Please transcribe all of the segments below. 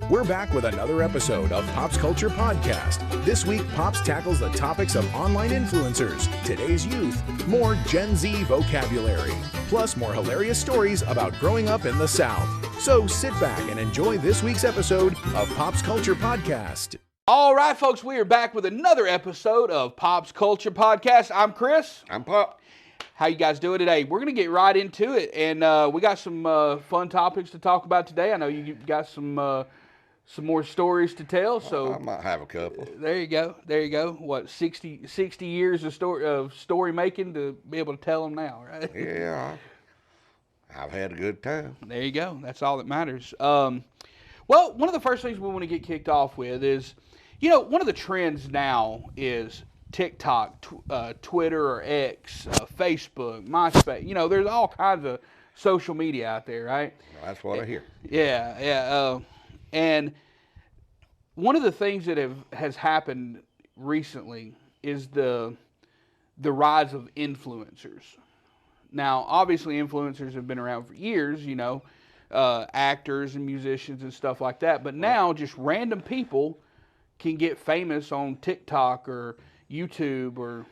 We're back with another episode of Pop's Culture Podcast. This week, Pops tackles the topics of online influencers, today's youth, more Gen Z vocabulary, plus more hilarious stories about growing up in the South. So sit back and enjoy this week's episode of Pop's Culture Podcast. All right, folks, we are back with another episode of Pop's Culture Podcast. I'm Chris. I'm Pop. How you guys doing today? We're going to get right into it, and we got some fun topics to talk about today. I know you got some more stories to tell, so I might have a couple. There you go. What, 60 years of story making to be able to tell them now, right? Yeah, I've had a good time. There you go. That's all that matters. Well, one of the first things we want to get kicked off with is, one of the trends now is TikTok, Twitter or X, Facebook, MySpace. There's all kinds of social media out there, right? That's what I hear. Yeah. And one of the things that has happened recently is the rise of influencers. Now, obviously, influencers have been around for years, actors and musicians and stuff like that. But now, just random people can get famous on TikTok or YouTube or,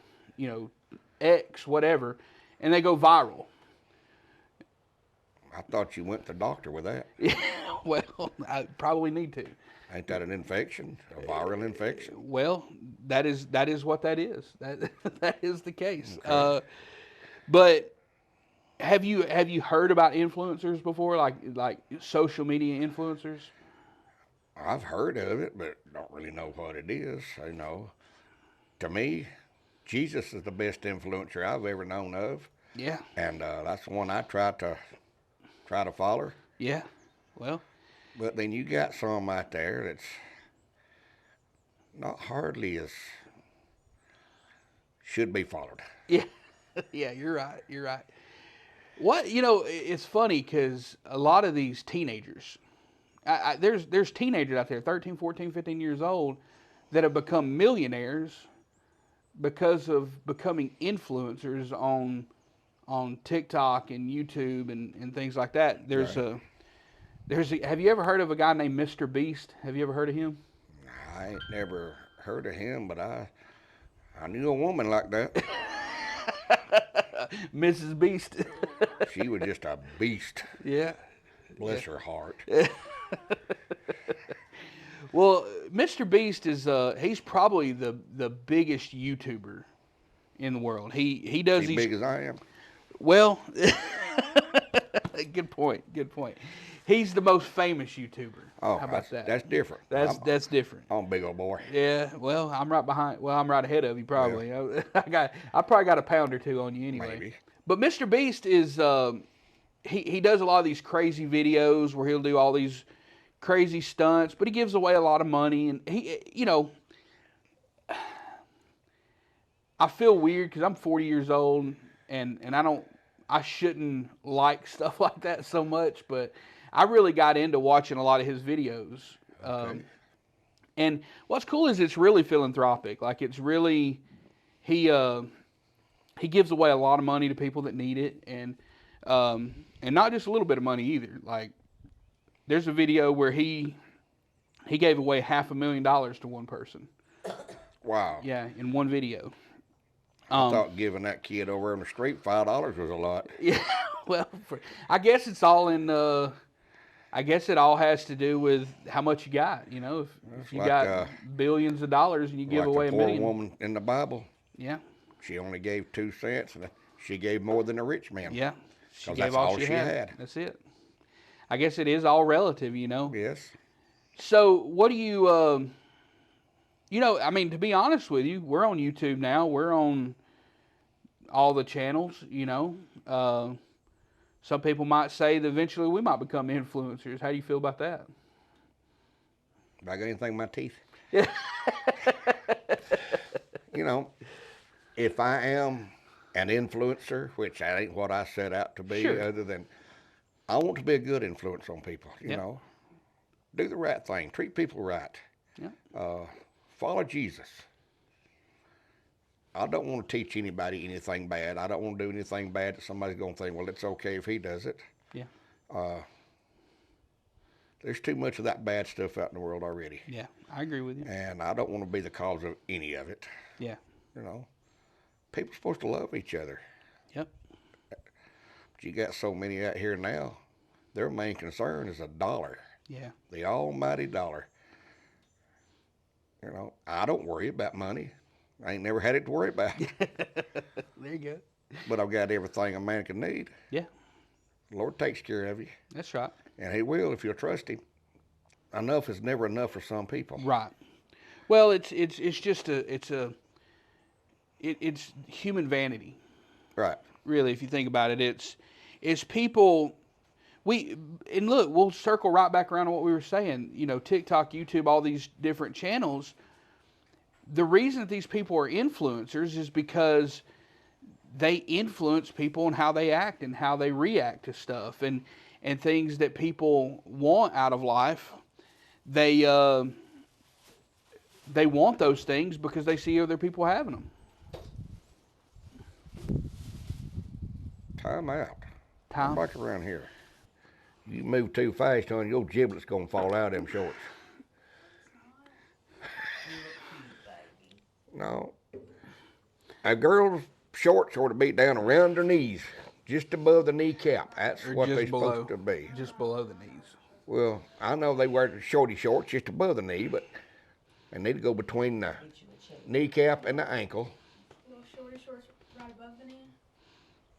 X, whatever, and they go viral. I thought you went to the doctor with that. Yeah, well, I probably need to. Ain't that an infection, a viral infection? Well, that is what that is. That is the case. Okay. But have you heard about influencers before, like social media influencers? I've heard of it, but don't really know what it is. To me, Jesus is the best influencer I've ever known of. Yeah. And that's the one I try to follow. Yeah. Well. But then you got some out there that's not hardly as should be followed. Yeah. Yeah, you're right. What, it's funny because a lot of these teenagers, there's teenagers out there, 13, 14, 15 years old, that have become millionaires because of becoming influencers on TikTok and YouTube and things like that. Have you ever heard of a guy named Mr. Beast? Have you ever heard of him? I ain't never heard of him, but I knew a woman like that. Mrs. Beast. She was just a beast. Yeah. Bless her heart. Well, Mr. Beast he's probably the biggest YouTuber in the world. He does as these big as I am. Well, good point. He's the most famous YouTuber. Oh, how about that? That's different. That's different. I'm a big old boy. Yeah. Well, I'm right ahead of you probably. Yeah. I probably got a pound or two on you anyway. Maybe. But Mr. Beast is he does a lot of these crazy videos where he'll do all these crazy stunts, but he gives away a lot of money, and I feel weird because I'm 40 years old and I shouldn't like stuff like that so much, but I really got into watching a lot of his videos. Okay. And what's cool is it's really philanthropic. Like, it's really, he gives away a lot of money to people that need it, and not just a little bit of money either. Like, there's a video where he gave away $500,000 to one person. Wow. Yeah, in one video. I thought giving that kid over on the street $5 was a lot. Yeah, well, I guess it's all in. I guess it all has to do with how much you got. If you got billions of dollars and you give away $1 million. The poor woman in the Bible. Yeah. She only gave 2 cents, and she gave more than a rich man. Yeah. She gave all she had. That's it. I guess it is all relative, Yes. So what do you? To be honest with you, we're on YouTube now. We're on all the channels, Some people might say that eventually we might become influencers. How do you feel about that? Do I got anything in my teeth? Yeah. If I am an influencer, which that ain't what I set out to be, Sure. other than I want to be a good influence on people, Do the right thing. Treat people right. Yeah. Follow Jesus. I don't want to teach anybody anything bad. I don't want to do anything bad that somebody's going to think, well, it's okay if he does it. Yeah. There's too much of that bad stuff out in the world already. Yeah, I agree with you. And I don't want to be the cause of any of it. Yeah. You know, people are supposed to love each other. Yep. But you got so many out here now, their main concern is a dollar. Yeah. The almighty dollar. You know, I don't worry about money. I ain't never had it to worry about. There you go. But I've got everything a man can need. Yeah. The Lord takes care of you. That's right. And he will if you'll trust him. Enough is never enough for some people. Right. Well, it's just it's human vanity. Right. Really, if you think about it, it's people. Look, we'll circle right back around to what we were saying. You know, TikTok, YouTube, all these different channels. The reason that these people are influencers is because they influence people and how they act and how they react to stuff and things that people want out of life. They want those things because they see other people having them. Time out. Time. Come back around here. You move too fast, honey, your giblet's gonna fall out of them shorts. No. A girl's shorts ought to be down around her knees, just above the kneecap. That's what they're supposed to be. Just below the knees. Well, I know they wear shorty shorts just above the knee, but they need to go between the kneecap and the ankle. Little shorty shorts right above the knee.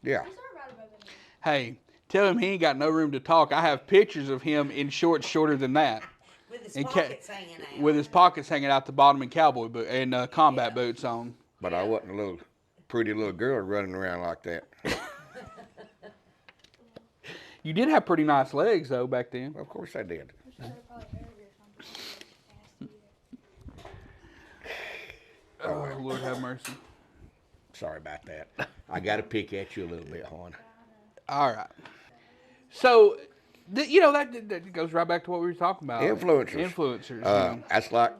Yeah. These are right above the knee. Hey, tell him he ain't got no room to talk. I have pictures of him in shorts shorter than that. With his pockets hanging out. With his pockets hanging out the bottom and cowboy boot and combat boots on. But I wasn't a little pretty little girl running around like that. You did have pretty nice legs though back then. Of course I did. Oh, Lord have mercy. Sorry about that. I got to pick at you a little bit, hon. All right. So, that goes right back to what we were talking about. Influencers. Influencers. That's like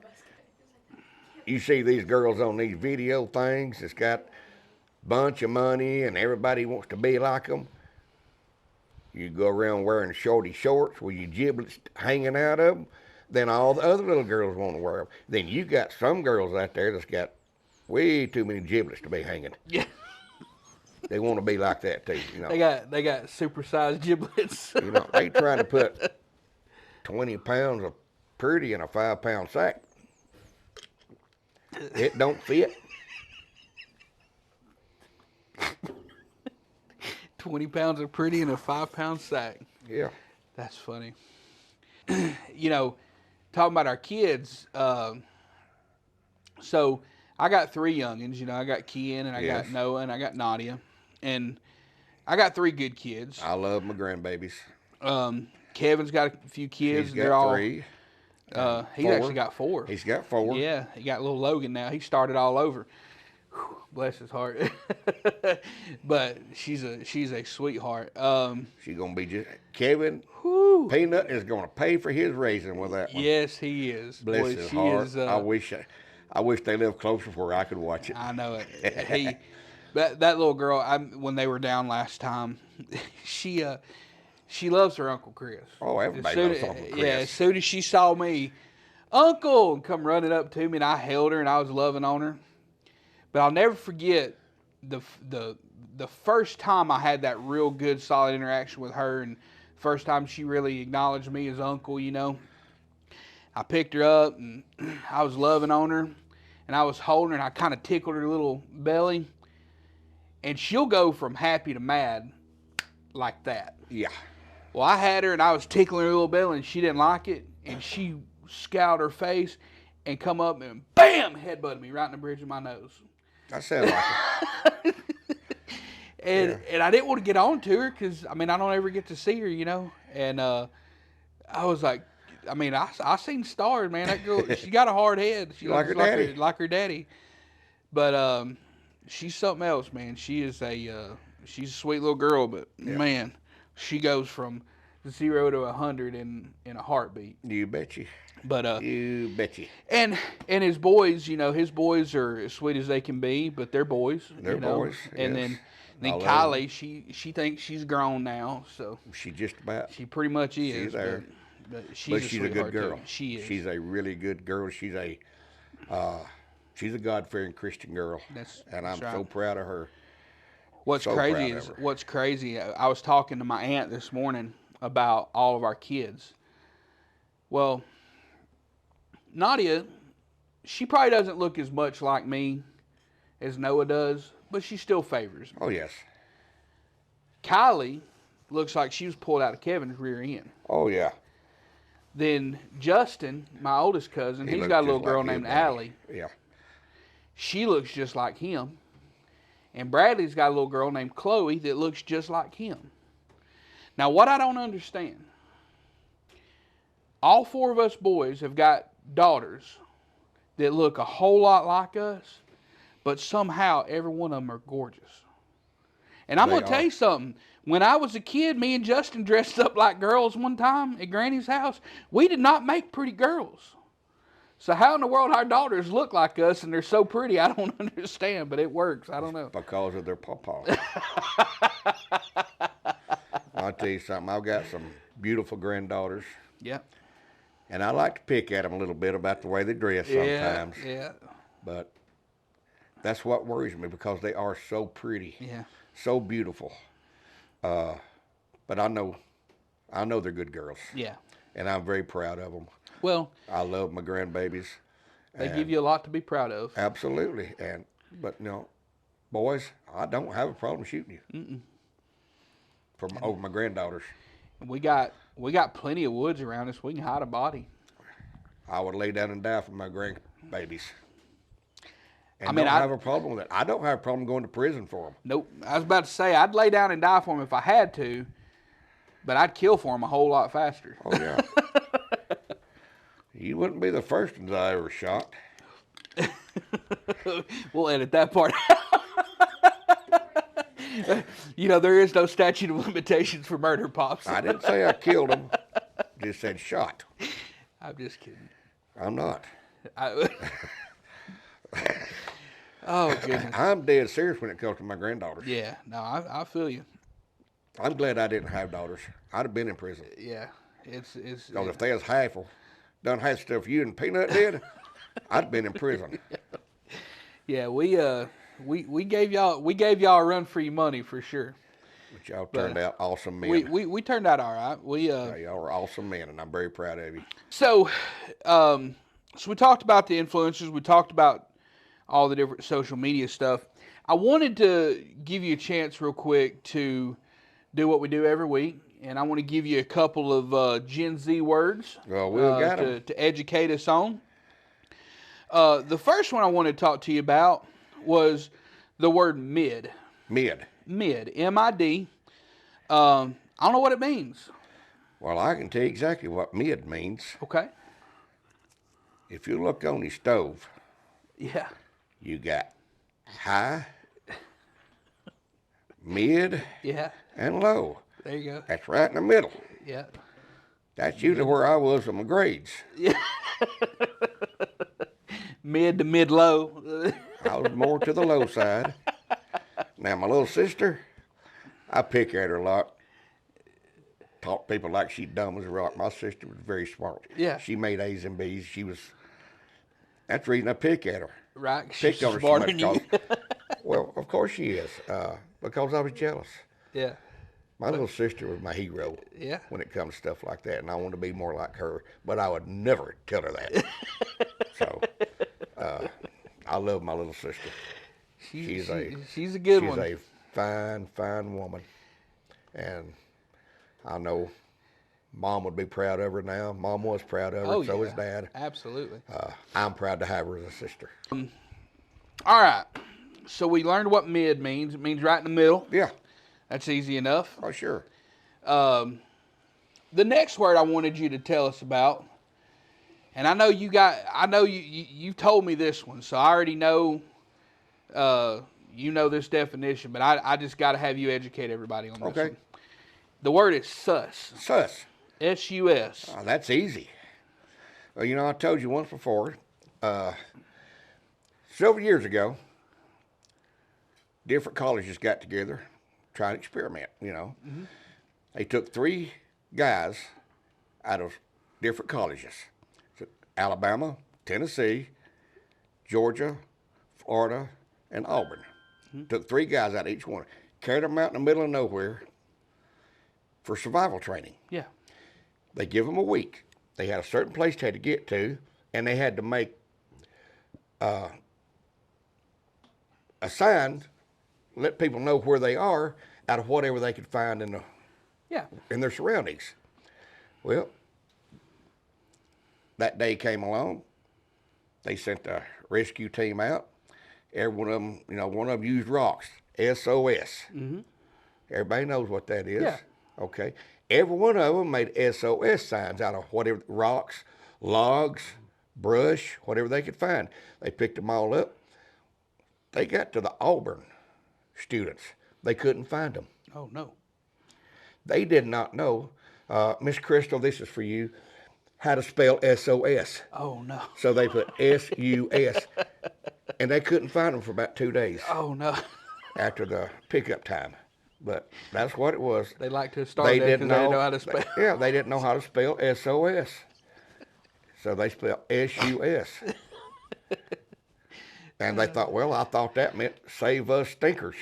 you see these girls on these video things that's got a bunch of money and everybody wants to be like them. You go around wearing shorty shorts with your giblets hanging out of them, then all the other little girls want to wear them. Then you got some girls out there that's got way too many giblets to be hanging. Yeah. They want to be like that too, you know. They got supersized giblets. You know, they trying to put 20 pounds of pretty in a 5-pound sack. It don't fit. 20 pounds of pretty in a 5-pound sack. Yeah. That's funny. You know, talking about our kids, so I got 3 youngins. You know, I got Kian and I got Noah and I got Nadia. And I got 3 good kids. I love my grandbabies. Kevin's got a few kids. He's got 3. He's actually got 4. He's got 4. Yeah, he got little Logan now. He started all over. Whew, bless his heart. But she's a sweetheart. She's gonna be just Kevin. Whew. Peanut is gonna pay for his raising with that one. Yes, he is. Bless Boy, his she heart. is, I wish they lived closer where I could watch it. I know it. That little girl. When they were down last time, she loves her Uncle Chris. Oh, everybody loves Uncle Chris. Yeah, as soon as she saw me, Uncle, and come running up to me, and I held her and I was loving on her. But I'll never forget the first time I had that real good, solid interaction with her, and first time she really acknowledged me as uncle, you know. I picked her up, and I was loving on her, and I was holding her, and I kind of tickled her little belly. And she'll go from happy to mad like that. Yeah. Well, I had her, and I was tickling her little belly, and she didn't like it, and she scowled her face and come up and bam, headbutted me right in the bridge of my nose. That sounds like it. And I didn't want to get on to her because, I mean, I don't ever get to see her, you know. And I was like, I mean, I seen stars, man. That girl, she got a hard head. She like her daddy. Like her daddy. But she's something else, man. She's a sweet little girl, but man, she goes from 0 to 100 in a heartbeat. You betcha. But you betcha. And his boys, you know, his boys are as sweet as they can be, but they're boys. They're boys. And yes. then Kylie, she thinks she's grown now, so she just about. she pretty much is. She's there. But she's a good girl. Too. She is. She's a really good girl. She's a God-fearing Christian girl, and I'm so proud of her. What's crazy. I was talking to my aunt this morning about all of our kids. Well, Nadia, she probably doesn't look as much like me as Noah does, but she still favors me. Oh, yes. Kylie looks like she was pulled out of Kevin's rear end. Oh, yeah. Then Justin, my oldest cousin, he's got a little girl named Allie. Yeah. She looks just like him. And Bradley's got a little girl named Chloe that looks just like him. Now, what I don't understand, all four of us boys have got daughters that look a whole lot like us, but somehow every one of them are gorgeous. And I'm going to tell you something. When I was a kid, me and Justin dressed up like girls one time at Granny's house. We did not make pretty girls. So how in the world our daughters look like us and they're so pretty, I don't understand, but it works. I don't know. Because of their pawpaw. I'll tell you something. I've got some beautiful granddaughters. Yeah. And I like to pick at them a little bit about the way they dress sometimes. Yeah. But that's what worries me because they are so pretty. Yeah. So beautiful. But I know they're good girls. Yeah. And I'm very proud of them. Well, I love my grandbabies. They give you a lot to be proud of. Absolutely. But you know, boys, I don't have a problem shooting you. Over my granddaughters. We got plenty of woods around us. We can hide a body. I would lay down and die for my grandbabies. And I have a problem with it. I don't have a problem going to prison for them. Nope. I was about to say I'd lay down and die for them if I had to, but I'd kill for them a whole lot faster. Oh yeah. You wouldn't be the first ones I ever shot. We'll edit that part out. You know, there is no statute of limitations for murder, Pops. I didn't say I killed them. Just said shot. I'm just kidding. I'm not. Oh, goodness. I'm dead serious when it comes to my granddaughters. Yeah. No, I feel you. I'm glad I didn't have daughters. I'd have been in prison. Yeah. It's Because if they was done half stuff you and Peanut did, I'd have been in prison. Yeah, we gave y'all a run for your money for sure. But y'all turned out awesome men. We turned out all right. Y'all were awesome men, and I'm very proud of you. So we talked about the influencers. We talked about all the different social media stuff. I wanted to give you a chance real quick to do what we do every week. And I want to give you a couple of Gen Z words to educate us on. The first one I want to talk to you about was the word mid. Mid, M-I-D. I don't know what it means. Well, I can tell you exactly what mid means. Okay. If you look on the stove, yeah, you got high, mid, and low. There you go. That's right in the middle. Yeah. That's usually where I was with my grades. Yeah. Mid to mid-low. I was more to the low side. Now, my little sister, I pick at her a lot. Talk to people like she's dumb as a rock. My sister was very smart. Yeah. She made A's and B's. That's the reason I pick at her. Right. Picked on her so much. Well, of course she is. Because I was jealous. Yeah. My little sister was my hero when it comes to stuff like that, and I wanted to be more like her, but I would never tell her that. So, I love my little sister. She's a good one. She's a fine, fine woman, and I know Mom would be proud of her now. Mom was proud of her, so is Dad. Absolutely. I'm proud to have her as a sister. All right, so we learned what mid means. It means right in the middle. Yeah. That's easy enough. Oh, sure. The next word I wanted you to tell us about, and I know you've told me this one, so I already know you know this definition, but I just got to have you educate everybody on this one. The word is sus. Sus. S-U-S. Oh, that's easy. Well, you know, I told you once before, several years ago, different colleges got together, tried to experiment, you know. Mm-hmm. They took 3 guys out of different colleges. So Alabama, Tennessee, Georgia, Florida, and Auburn. Took 3 guys out of each one. Carried them out in the middle of nowhere for survival training. Yeah. They give them a week. They had a certain place they had to get to, and they had to make a sign, let people know where they are out of whatever they could find in their surroundings. Well, that day came along. They sent the rescue team out. Every one of them, one of them used rocks, SOS. Mm-hmm. Everybody knows what that is. Yeah. Okay. Every one of them made SOS signs out of whatever, rocks, logs, brush, whatever they could find. They picked them all up. They got to the Auburn students. They couldn't find them. Oh, no. They did not know, Miss Crystal, this is for you, how to spell SOS. Oh, no. So they put SUS, and they couldn't find them for about 2 days. Oh, no. After the pickup time. But that's what it was. They like to start there because they didn't know how to spell. Yeah, they didn't know how to spell SOS. So they spelled SUS. And they thought, well, I thought that meant save us stinkers.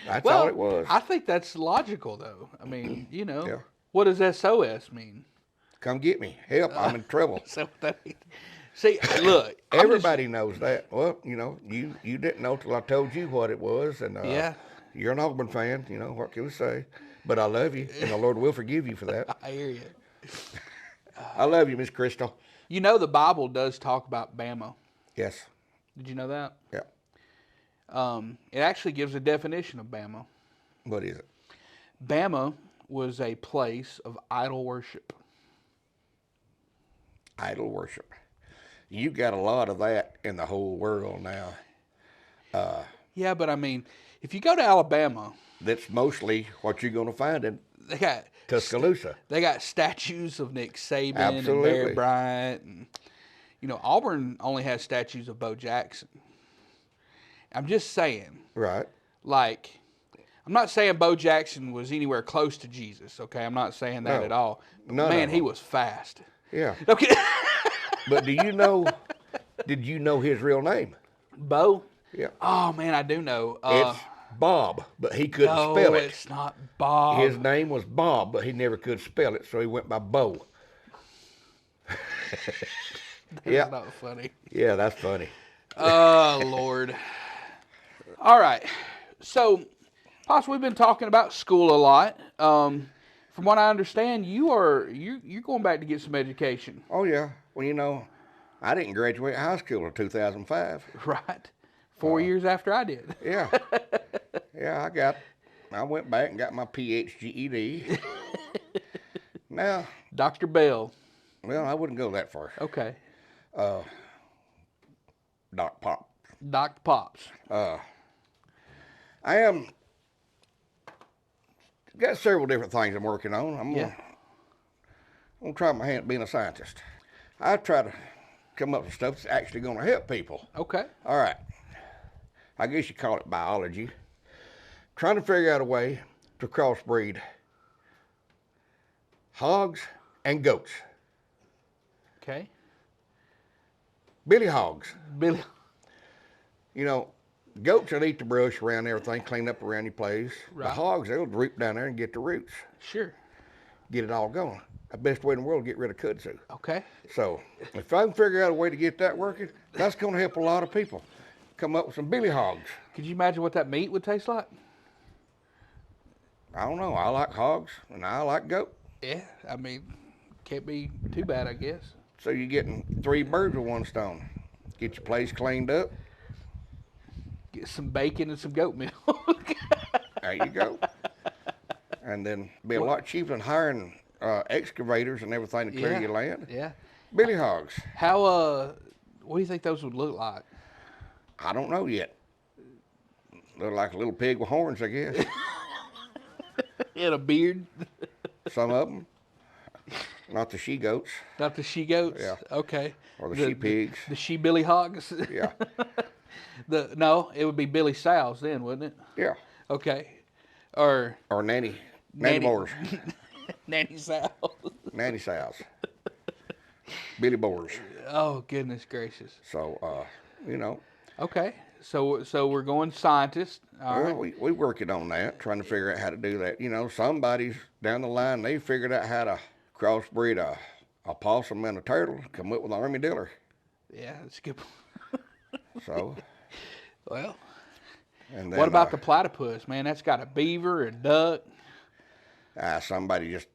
That's all it was. I think that's logical, though. I mean, Yeah. What does SOS mean? Come get me. Help, I'm in trouble. So what that means? See, look. Everybody knows that. Well, you didn't know till I told you what it was. And Yeah. You're an Auburn fan, what can we say? But I love you, and the Lord will forgive you for that. I hear you. I love you, Miss Crystal. The Bible does talk about Bama. Yes. Did you know that? Yeah. It actually gives a definition of Bama. What is it? Bama was a place of idol worship. Idol worship. You got a lot of that in the whole world now. Yeah, but I mean, if you go to Alabama, That's mostly what you're going to find in they got Tuscaloosa. They got statues of Nick Saban Absolutely. and Barry Bryant, and Auburn only has statues of Bo Jackson. I'm just saying, Right. like, I'm not saying Bo Jackson was anywhere close to Jesus. Okay, I'm not saying that No. at all. But None man, of he them. was fast. Yeah. Okay, But did you know his real name? Bo. Yeah. Oh man, I do know. It's Bob, but he couldn't no, spell it. it's not Bob. His name was Bob, but he never could spell it, so he went by Bo. That's not funny. Yeah, that's funny. Oh Lord. All right. So, Pops, we've been talking about school a lot. From what I understand, you're going back to get some education. Oh, yeah. Well, I didn't graduate high school in 2005. Right. 4 years after I did. Yeah. Yeah, I went back and got my PhD. Now, Dr. Bell. well, I wouldn't go that far. Okay. Doc Pop. Dr. Pops. I am got several different things I'm working on. I'm gonna try my hand at being a scientist. I try to come up with stuff that's actually gonna help people. Okay. All right. I guess you call it biology. Trying to figure out a way to crossbreed hogs and goats. Okay. Billy hogs. Billy. Goats will eat the brush around everything, clean up around your place. Right. The hogs, they'll root down there and get the roots. Sure. Get it all going. The best way in the world to get rid of kudzu. Okay. So if I can figure out a way to get that working, that's going to help a lot of people. Come up with some billy hogs. Could you imagine what that meat would taste like? I don't know. I like hogs and I like goat. Yeah. I mean, can't be too bad, I guess. So you're getting 3 birds with 1 stone. Get your place cleaned up. Get some bacon and some goat milk. There you go. And then be a lot cheaper than hiring excavators and everything to clear your land. Yeah. Billy hogs. How, what do you think those would look like? I don't know yet. They're like a little pig with horns, I guess. And a beard? Some of them. Not the she-goats. Not the she-goats? Yeah. Okay. Or the she-pigs. The she-billy hogs? Yeah. No, it would be Billy Sows then, wouldn't it? Yeah. Okay. Or Nanny Moores. Nanny Sal. Nanny Sal's. Billy Boers. Oh, goodness gracious. So, you know. Okay. So we're going scientist. All Well, right. we working on that, trying to figure out how to do that. You know, somebody's down the line, they figured out how to crossbreed a possum and a turtle, come up with an armadillo. Yeah, that's a good. So, Well, and then, what about the platypus, man? That's got a beaver, a duck. somebody just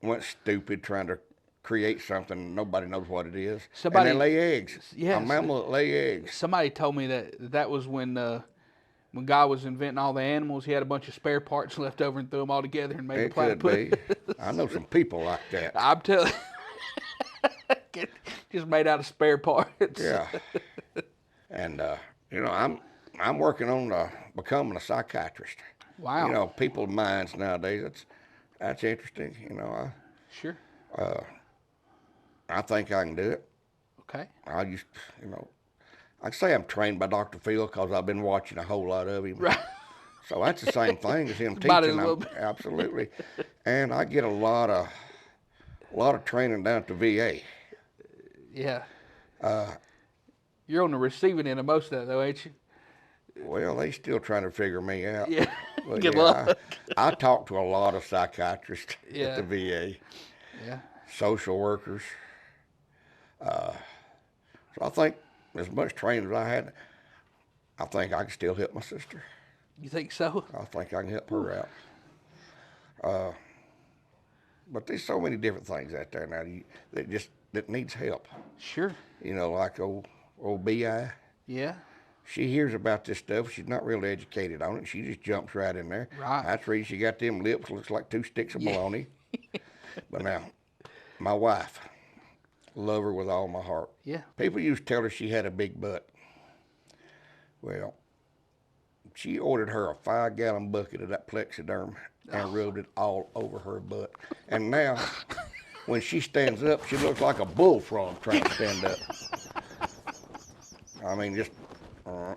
went stupid trying to create something nobody knows what it is. Somebody- and they lay eggs. Yes. A mammal that lay eggs. Somebody told me that was when God was inventing all the animals, he had a bunch of spare parts left over and threw them all together and made It a platypus. could be. I know some people like that. I'm telling just made out of spare parts. Yeah. And you know, I'm working on becoming a psychiatrist. Wow. You know, people's minds nowadays. That's interesting. You know, Sure. I think I can do it. Okay. I just, you know, I say I'm trained by Dr. Phil because I've been watching a whole lot of him. Right. So that's the same thing as him Might as teaching. well be. Absolutely. And I get a lot of training down at the VA. Yeah. You're on the receiving end of most of that, though, ain't you? Well, they still trying to figure me out. Yeah. But Good yeah, luck. I talk to a lot of psychiatrists Yeah. at the VA, Yeah. social workers. So I think as much training as I had, I think I can still help my sister. You think so? I think I can help her out. But there's so many different things out there now that needs help. Sure. You know, like old BI. Yeah. She hears about this stuff. She's not really educated on it. She just jumps right in there. Right. That's the reason she got them lips. Looks like 2 sticks of bologna. But now, my wife, love her with all my heart. Yeah. People used to tell her she had a big butt. Well, she ordered her a 5-gallon bucket of that Plexiderm and rubbed it all over her butt. And now, when she stands up, she looks like a bullfrog trying to stand up. I mean, just,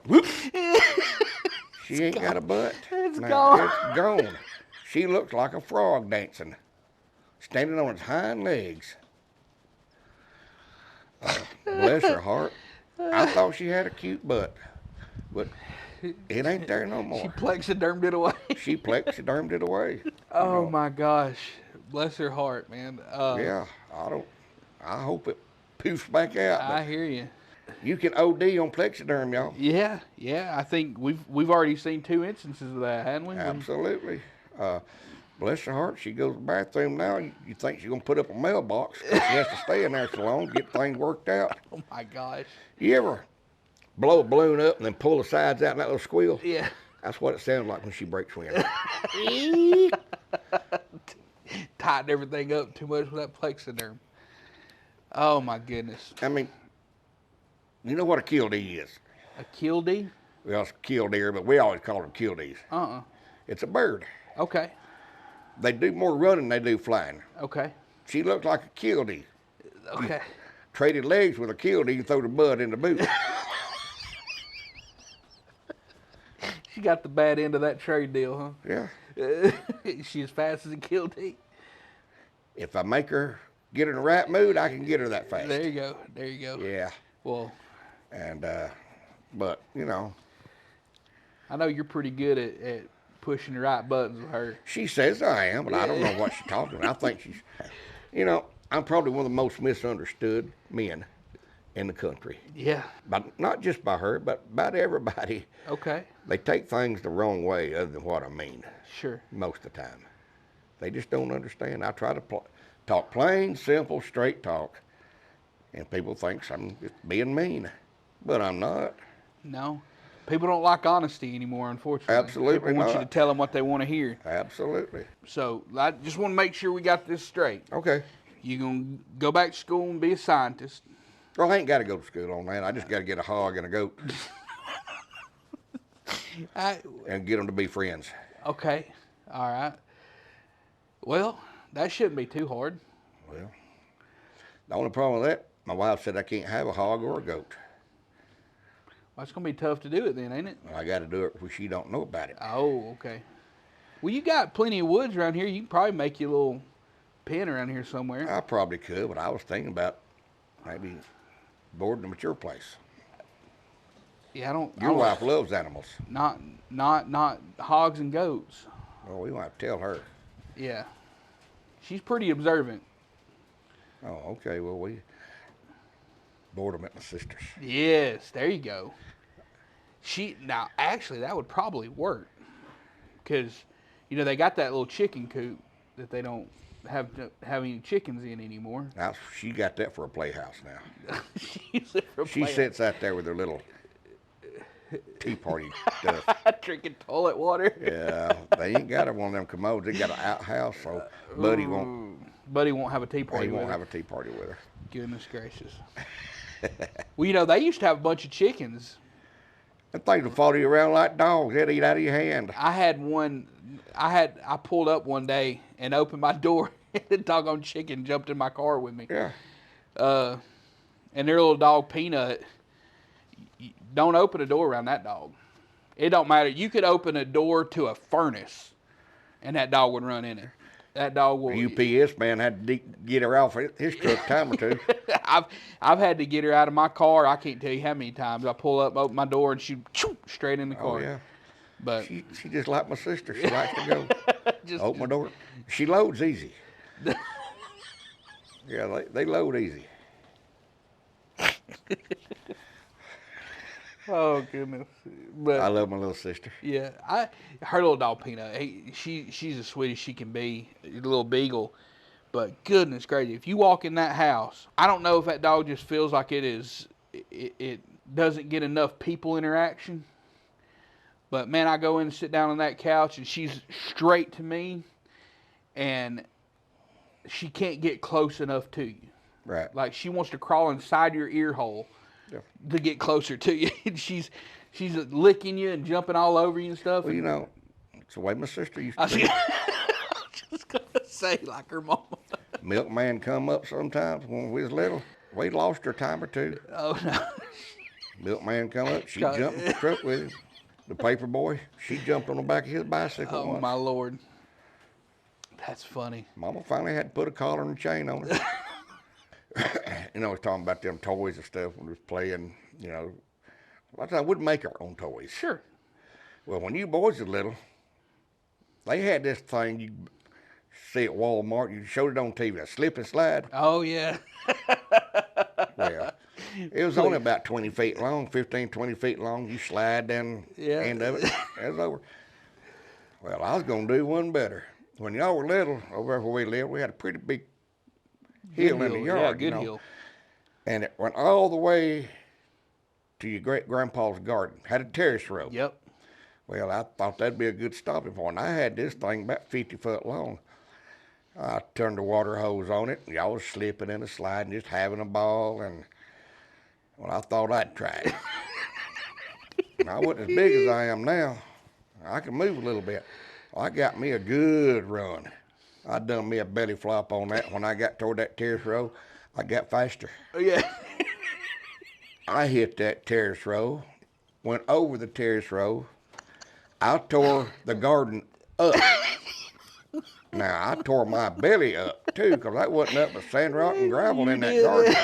whoop. She ain't got a butt. It's Now, gone. It's gone. She looks like a frog dancing, standing on its hind legs. Bless her heart. I thought she had a cute butt, but it ain't there no She more. plexidermed it away. She plexidermed it away. Oh my gosh. Bless her heart, man. Yeah, I hope it poofs back out. I But hear you. you can OD on plexiderm, y'all. Yeah. I think we've already seen 2 instances of that, haven't we? Absolutely. Bless her heart, she goes to the bathroom now. You think she's gonna put up a mailbox? 'Cause she has to stay in there so long to get things worked out. Oh my gosh. You ever blow a balloon up and then pull the sides out in that little squeal? Yeah. That's what it sounds like when she breaks wind. Tighten everything up too much with that plexiderm. Oh my goodness. I mean, you know what a killdeer is? A killdeer? Well, it's a killdeer, but we always call them killdeers. It's a bird. Okay. They do more running than they do flying. Okay. She looks like a killdeer. Okay. Traded legs with a killdeer and throw the bud in the boot. She got the bad end of that trade deal, Yeah. huh? She as fast as a killdeer. If I make her get her in the right mood, I can get her that fast. There you go. There you go. Yeah. Well, And, but, you know, I know you're pretty good at pushing the right buttons with her. she says I am, but I don't know what she's talking about. I think she's, you know, I'm probably one of the most misunderstood men in the country. Yeah. But not just by her, but by everybody. Okay. They take things the wrong way other than what I mean Sure. most of the time. They just don't understand. I try to talk plain, simple, straight talk. And people think I'm just being mean. But I'm not. No. People don't like honesty anymore, unfortunately. Absolutely People want you not. to tell them what they want to hear. Absolutely. So I just want to make sure we got this straight. Okay. You're going to go back to school and be a scientist. Well, I ain't got to go to school on that. I just got to get a hog and a goat and get them to be friends. Okay. All right. Well, that shouldn't be too hard. Well, the only problem with that, my wife said I can't have a hog or a goat. Well, it's going to be tough to do it then, ain't it? I got to do it where she don't know about it. Oh, okay. Well, you got plenty of woods around here. You can probably make you a pen around here somewhere. I probably could, but I was thinking about maybe boarding them at your place. Yeah, I don't. Your wife loves animals. Not hogs and goats. Well, we won't have to tell her. Yeah, she's pretty observant. Oh, okay. Well, we board them at my sister's. Yes, there you go. Now actually that would probably work, because they got that little chicken coop that they don't have any chickens in anymore. Now she got that for a playhouse now. She sits out there with her little tea party stuff. Drinking toilet water. Yeah, they ain't got one of them commodes. They got an outhouse, so Buddy won't have a tea party. He won't have a tea party with her. Goodness gracious. Well, they used to have a bunch of chickens. That things will follow you around like dogs. They'd eat out of your hand. I had one. I pulled up one day and opened my door, and the doggone chicken jumped in my car with me. Yeah. And their little dog Peanut. Don't open a door around that dog. It don't matter. You could open a door to a furnace, and that dog would run in it. That dog will. The UPS man had to get her off his truck time or two. I've had to get her out of my car. I can't tell you how many times. I pull up, open my door, and she straight in the car. Oh yeah. But she just like my sister. She likes to go open my door. She loads easy. Yeah, they load easy. Oh goodness! But I love my little sister. Yeah, her little dog Peanut. She's as sweet as she can be. A little beagle. But goodness gracious, if you walk in that house, I don't know if that dog just feels like it doesn't get enough people interaction. But man, I go in and sit down on that couch, and she's straight to me, and she can't get close enough to you. Right. Like she wants to crawl inside your ear hole to get closer to you. And she's licking you and jumping all over you and stuff. Well, it's the way my sister used to be. I was just gonna say like her mama. Milkman come up sometimes when we was little. We lost her a time or two. Oh no. Milkman come up, she jumped in the truck with him. The paper boy, she jumped on the back of his bicycle Oh once. my Lord. That's funny. Mama finally had to put a collar and a chain on her. I was talking about them toys and stuff when we was playing, a lot of times we'd make our own toys. Sure. Well, when you boys were little, they had this thing you see at Walmart. You showed it on TV, a slip and slide. Oh, yeah. Well, it was only about 20 feet long, 15, 20 feet long. You slide down the end of it. It was over. Well, I was going to do one better. When y'all were little, over where we lived, we had a pretty big hill in the yard. Yeah, good hill. And it went all the way to your great-grandpa's garden. Had a terrace row. Yep. Well, I thought that'd be a good stopping point. I had this thing about 50 foot long. I turned the water hose on it, and y'all was slipping and sliding, just having a ball. And, well, I thought I'd try it. And I wasn't as big as I am now. I can move a little bit. I got me a good run. I done me a belly flop on that. When I got toward that terrace row, I got faster. Oh, yeah. I hit that terrace row, went over the terrace row. I tore the garden up. Now, I tore my belly up, too, because I wasn't up with sand, rock, and gravel in that garden.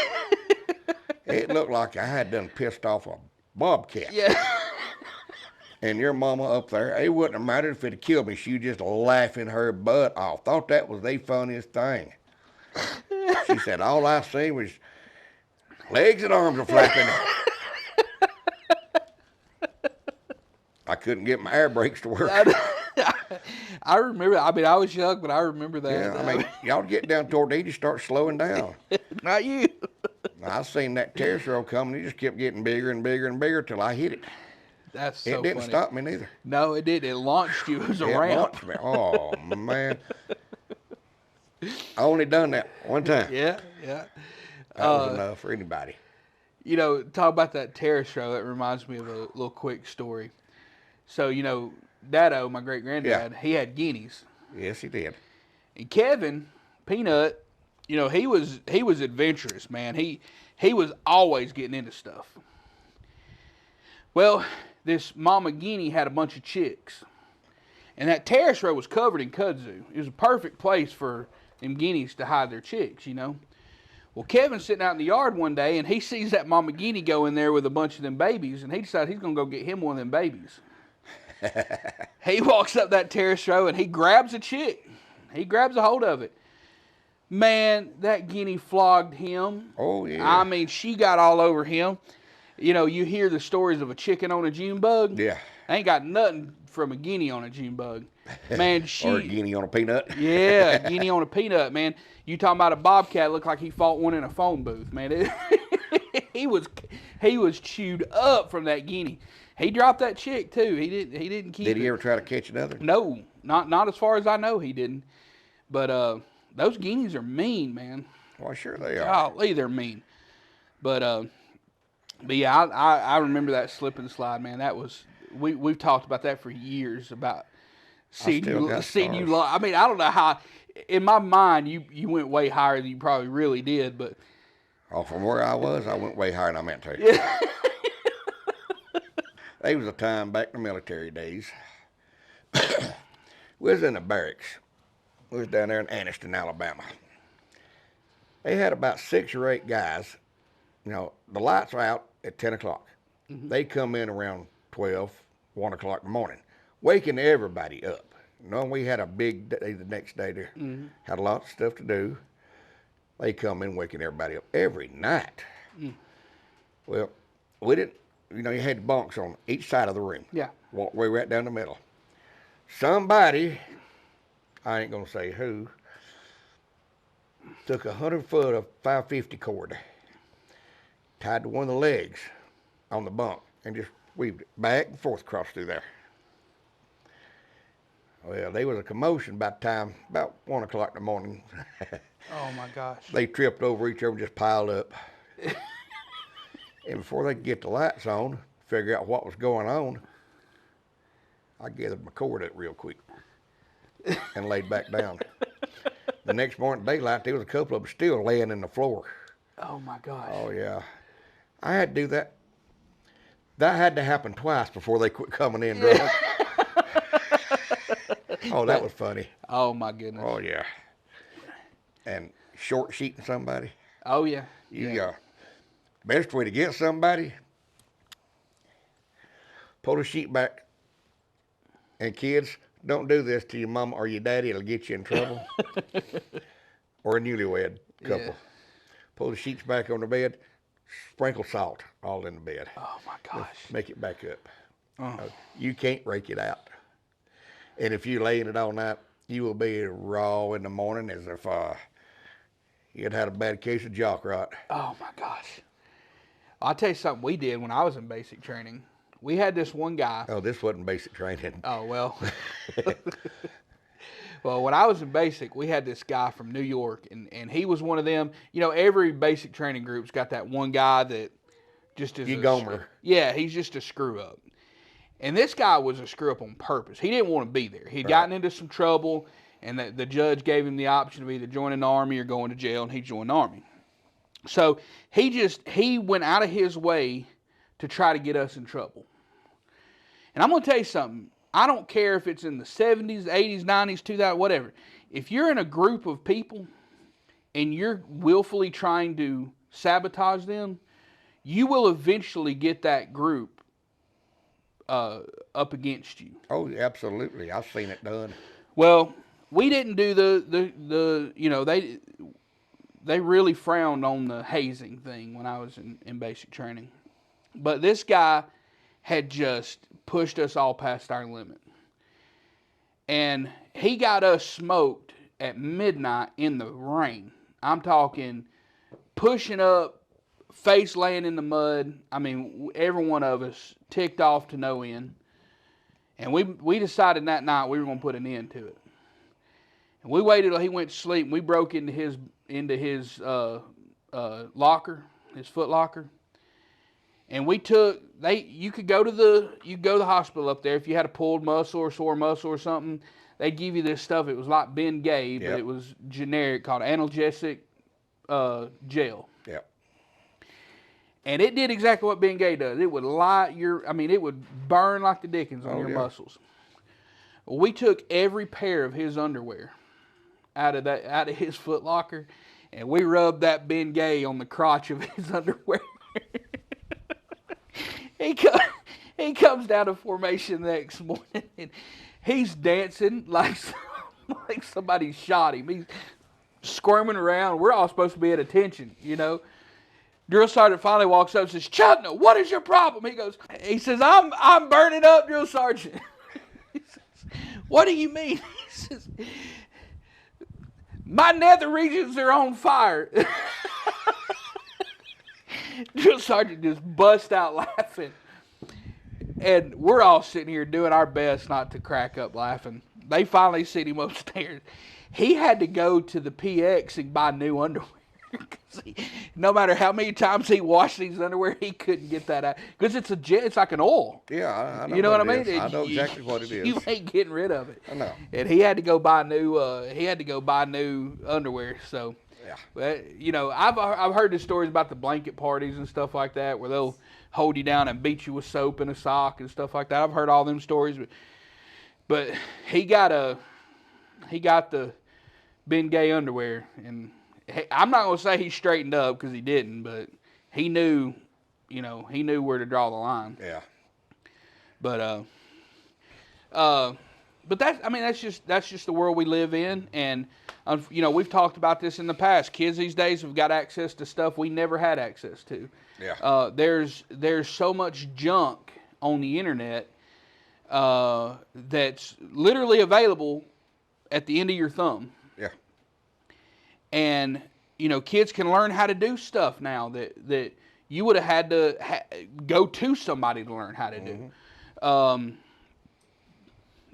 It looked like I had done pissed off a bobcat. Yeah. And your mama up there, it wouldn't have mattered if it had killed me. She was just laughing her butt off. Thought that was the funniest thing. She said, all I seen was legs and arms were flapping. I couldn't get my air brakes to work. I remember. I mean, I was young, but I remember that. Yeah, I mean, y'all get down toward there, you start slowing down. Not you. I seen that terrace row coming. It just kept getting bigger and bigger and bigger till I hit it. That's so It didn't funny. stop me neither. No, it didn't. It launched you. It was a It ramp. launched me. Oh, man. I only done that one time. Yeah, yeah. That was enough for anybody. Talk about that terrace row. That reminds me of a little quick story. So, Dado, my great-granddad, he had guineas. Yes, he did. And Kevin, Peanut, he was adventurous, man. He was always getting into stuff. Well, this Mama Guinea had a bunch of chicks. And that terrace row was covered in kudzu. It was a perfect place for them guineas to hide their chicks, you know. Well, Kevin's sitting out in the yard one day, and he sees that mama guinea go in there with a bunch of them babies, and he decides he's going to go get him one of them babies. He walks up that terrace row, and he grabs a chick. He grabs a hold of it. Man, that guinea flogged him. Oh, yeah. I mean, she got all over him. You know, you hear the stories of a chicken on a June bug. Yeah. Ain't got nothing from a guinea on a June bug. Man, she... Or a guinea on a peanut. Yeah, a guinea on a peanut, man. You talking about a bobcat, looked like he fought one in a phone booth, man. He was chewed up from that guinea. He dropped that chick, too. He didn't keep it. Did he ever try to catch another? No, not as far as I know he didn't. But those guineas are mean, man. Well, sure they are. Golly, they're mean. But yeah, I remember that slip and slide, man. That was we've talked about that for years about seeing you. I mean, I don't know how. In my mind, you went way higher than you probably really did, but. Oh, from where I went way higher than I meant to. Yeah. There was a time back in the military days. We was in the barracks. We was down there in Anniston, Alabama. They had about 6 or 8 guys. You know, the lights were out at 10 o'clock. Mm-hmm. They come in around 12, 1 o'clock in the morning, waking everybody up. You know, we had a big day the next day there. Mm-hmm. Had a lot of stuff to do. They come in waking everybody up every night. Mm. Well, we didn't, you know, you had bunks on each side of the room. Yeah. Walked way right down the middle. Somebody, I ain't gonna say who, took 100 foot of 550 cord, tied to one of the legs on the bunk, and just weaved it back and forth across through there. Well, there was a commotion by the time, about 1 o'clock in the morning. Oh my gosh. They tripped over each other and just piled up. And before they could get the lights on, figure out what was going on, I gathered my cord up real quick and laid back down. The next morning, daylight, there was a couple of them still laying in the floor. Oh my gosh. Oh yeah. I had to do that. That had to happen twice before they quit coming in drunk. Oh, that was funny. Oh my goodness. Oh yeah. And short sheeting somebody. Oh yeah. Yeah. Best way to get somebody, pull the sheet back. And kids, don't do this to your mama or your daddy. It'll get you in trouble. Or a newlywed couple. Yeah. Pull the sheets back on the bed, sprinkle salt all in the bed. Oh my gosh. Make it back up. You can't rake it out. And if you lay in it all night, you will be raw in the morning as if you'd had a bad case of jock rot. Oh my gosh. I'll tell you something we did when I was in basic training. We had this one guy. Oh, this wasn't basic training. Oh, well. Well, when I was in basic, we had this guy from New York, and he was one of them. You know, every basic training group's got that one guy that just is gomer. Yeah, he's just a screw up. And this guy was a screw up on purpose. He didn't want to be there. He'd gotten into some trouble, and the judge gave him the option of either joining the Army or going to jail, and he joined the Army. So he went out of his way to try to get us in trouble. And I'm going to tell you something. I don't care if it's in the 70s, 80s, 90s, 2000, whatever. If you're in a group of people and you're willfully trying to sabotage them, you will eventually get that group up against you. Oh, absolutely. I've seen it done. Well, we didn't do the you know, they really frowned on the hazing thing when I was in basic training. But this guy had just pushed us all past our limit. And he got us smoked at midnight in the rain. I'm talking pushing up, face laying in the mud. I mean, every one of us ticked off to no end. And we decided that night we were going to put an end to it. And we waited till he went to sleep. And we broke into his locker, his foot locker. And you could go to the hospital up there if you had a pulled muscle or sore muscle or something. They'd give you this stuff. It was like Ben Gay, but it was generic, called analgesic gel. Yep. And it did exactly what Ben Gay does. It would it would burn like the dickens on your muscles. Well, we took every pair of his underwear out of his Foot Locker, and we rubbed that Ben Gay on the crotch of his underwear. He comes down to formation the next morning, and he's dancing like somebody shot him. He's squirming around. We're all supposed to be at attention, you know. Drill sergeant finally walks up and says, "Chutney, what is your problem?" He says, I'm burning up, drill sergeant. He says, "What do you mean?" He says, "My nether regions are on fire." Drill sergeant just bust out laughing. And we're all sitting here doing our best not to crack up laughing. They finally sent him upstairs. He had to go to the PX and buy new underwear. No matter how many times he washed these underwear, he couldn't get that out. Because it's like an oil. Yeah, I know. You know what I mean? I know exactly what it is. You ain't getting rid of it. I know. And he had to go buy new. Underwear. So, yeah. You know, I've heard the stories about the blanket parties and stuff like that, where they'll hold you down and beat you with soap and a sock and stuff like that. I've heard all them stories, but he got the Ben Gay underwear, and I'm not gonna say he straightened up because he didn't, but he knew, where to draw the line. Yeah. But that's just the world we live in, and we've talked about this in the past. Kids these days have got access to stuff we never had access to. Yeah. There's so much junk on the internet that's literally available at the end of your thumb. Yeah. And kids can learn how to do stuff now that you would have had to go to somebody to learn how to do.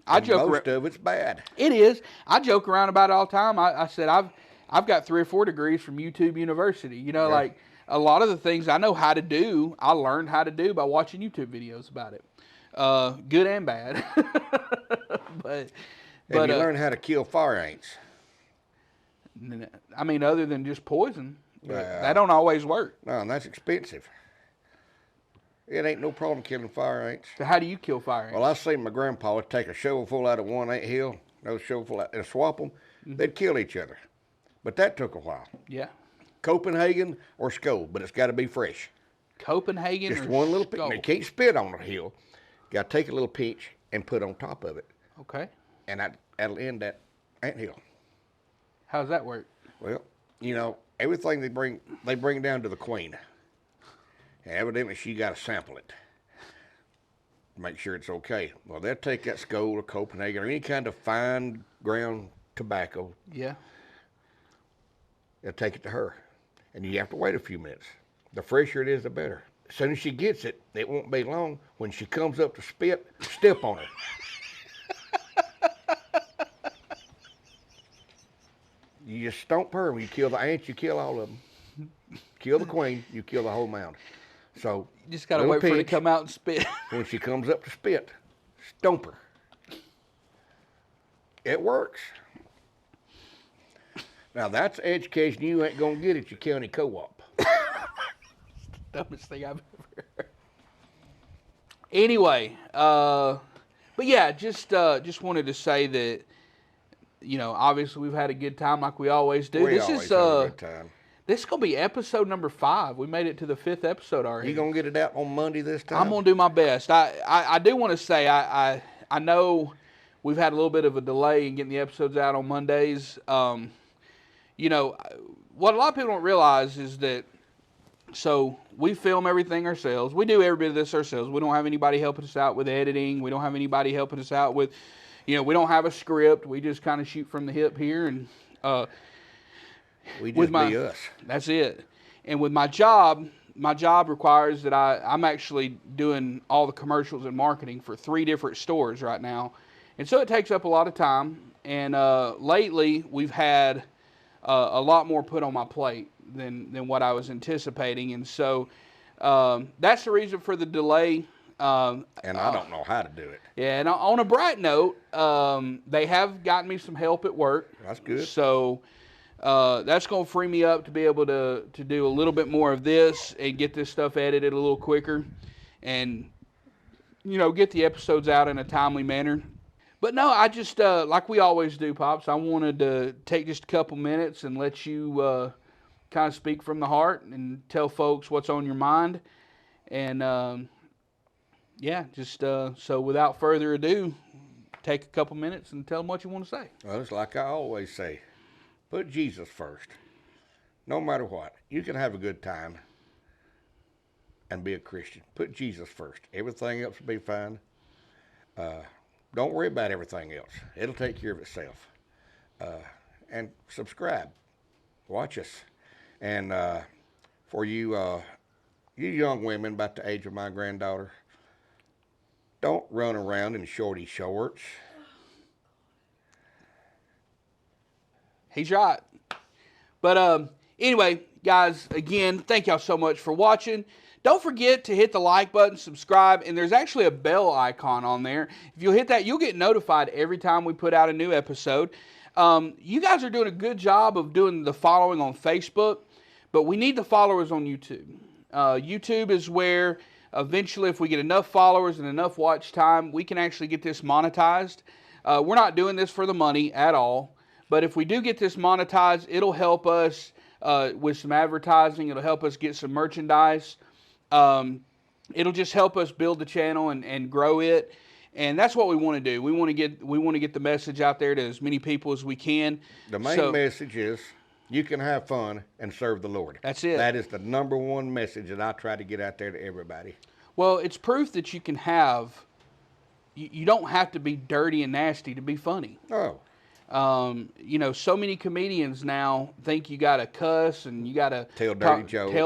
I joke most of it's bad. It is. I joke around about it all the time. I said I've got 3 or 4 degrees from YouTube University. Yeah. Like a lot of the things I know how to do, I learned how to do by watching YouTube videos about it. Good and bad. but you learn how to kill fire ants? I mean, other than just poison, that don't always work. No, and that's expensive. It ain't no problem killing fire ants. So how do you kill fire ants? Well, I seen my grandpa would take a shovelful out of one ant hill, another shovelful out, and swap them. Mm-hmm. They'd kill each other. But that took a while. Yeah. Copenhagen or Skull, but it's got to be fresh. Copenhagen just or one little Skull? You can't spit on the hill. Got to take a little pinch and put on top of it. Okay. And that'll end that ant hill. How does that work? Well, everything they bring down to the queen. And evidently she got to sample it to make sure it's okay. Well, they'll take that Skull or Copenhagen or any kind of fine ground tobacco. Yeah. They'll take it to her. And you have to wait a few minutes. The fresher it is, the better. As soon as she gets it, it won't be long. When she comes up to spit, step on her. You just stomp her. When you kill the ants, you kill all of them. Kill the queen, you kill the whole mound. So you just got to wait for her to come out and spit. When she comes up to spit, stomp her. It works. Now, that's education you ain't going to get at your county co-op. Dumbest thing I've ever heard. Anyway, but yeah, just wanted to say that, obviously we've had a good time like we always do. This always have a good time. This is going to be episode number 5. We made it to the 5th episode already. You going to get it out on Monday this time? I'm going to do my best. I do want to say, I know we've had a little bit of a delay in getting the episodes out on Mondays. What a lot of people don't realize is that, so we film everything ourselves. We do every bit of this ourselves. We don't have anybody helping us out with editing. We don't have anybody helping us out with, we don't have a script. We just kind of shoot from the hip here. And we just be us. That's it. And with my job requires that I'm actually doing all the commercials and marketing for 3 different stores right now. And so it takes up a lot of time. And lately we've had a lot more put on my plate than what I was anticipating. And so that's the reason for the delay. And I don't know how to do it. Yeah, and on a bright note, they have gotten me some help at work. That's good. So that's going to free me up to be able to do a little bit more of this and get this stuff edited a little quicker and, get the episodes out in a timely manner. But no, I just, like we always do, Pops, I wanted to take just a couple minutes and let you kind of speak from the heart and tell folks what's on your mind. And, yeah, just so without further ado, take a couple minutes and tell them what you want to say. Well, it's like I always say, put Jesus first. No matter what, you can have a good time and be a Christian. Put Jesus first. Everything else will be fine. Don't worry about everything else. It'll take care of itself. And subscribe. Watch us. And for you young women about the age of my granddaughter, don't run around in shorty shorts. He's right. But anyway, guys, again, thank y'all so much for watching. Don't forget to hit the like button, subscribe, and there's actually a bell icon on there. If you'll hit that, you'll get notified every time we put out a new episode. You guys are doing a good job of doing the following on Facebook, but we need the followers on YouTube. YouTube is where eventually, if we get enough followers and enough watch time, we can actually get this monetized. We're not doing this for the money at all, but if we do get this monetized, it'll help us with some advertising. It'll help us get some merchandise. It'll just help us build the channel and grow it, and that's what we want to do. We want to get the message out there to as many people as we can. The main message is you can have fun and serve the Lord. That's it. That is the #1 message that I try to get out there to everybody. Well, it's proof that you can have. You don't have to be dirty and nasty to be funny. Oh. You know, so many comedians now think you got to cuss and you got to tell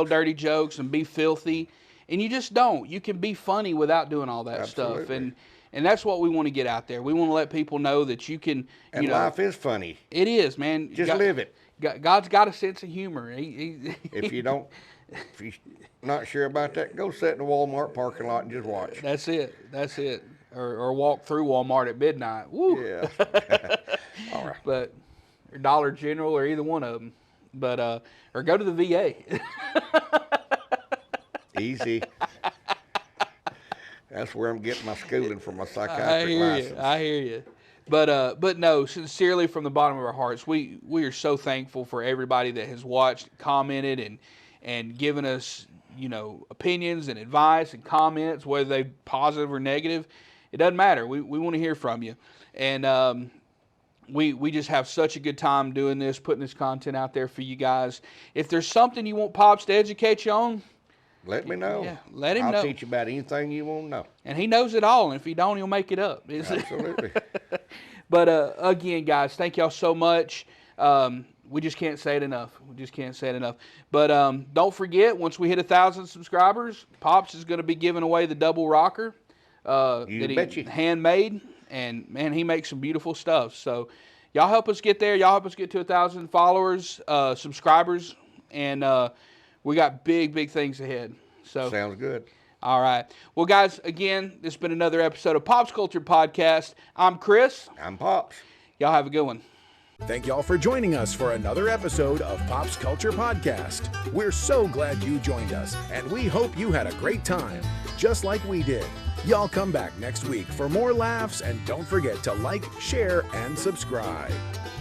dirty jokes and be filthy, and you just don't. You can be funny without doing all that Absolutely. stuff, and that's what we want to get out there. We want to let people know that you can. And life is funny. It is, man. Just live it. God's got a sense of humor. If you're not sure about that, go sit in the Walmart parking lot and just watch. That's it. That's it. Or walk through Walmart at midnight. Woo. Yeah. All right. But or Dollar General or either one of them. But or go to the VA. Easy. That's where I'm getting my schooling for my psychiatric license. I hear you. But no, sincerely from the bottom of our hearts, we are so thankful for everybody that has watched, commented, and given us, you know, opinions and advice and comments, whether they're positive or negative. It doesn't matter. We want to hear from you. And we just have such a good time doing this, putting this content out there for you guys. If there's something you want Pops to educate you on, let me know. Yeah, let him know. I'll teach you about anything you want to know. And he knows it all, and if he don't, he'll make it up. Absolutely. But again, guys, thank y'all so much. We just can't say it enough. But don't forget, once we hit 1,000 subscribers, Pops is going to be giving away the double rocker that he handmade. And, man, he makes some beautiful stuff. So y'all help us get there. Y'all help us get to 1,000 followers, subscribers. And we got big things ahead. So sounds good. All right. Well, guys, again, this has been another episode of Pop's Culture Podcast. I'm Chris. I'm Pops. Y'all have a good one. Thank y'all for joining us for another episode of Pop's Culture Podcast. We're so glad you joined us, and we hope you had a great time, just like we did. Y'all come back next week for more laughs, and don't forget to like, share, and subscribe.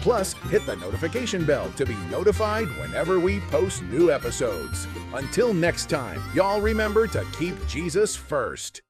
Plus, hit the notification bell to be notified whenever we post new episodes. Until next time, y'all remember to keep Jesus first.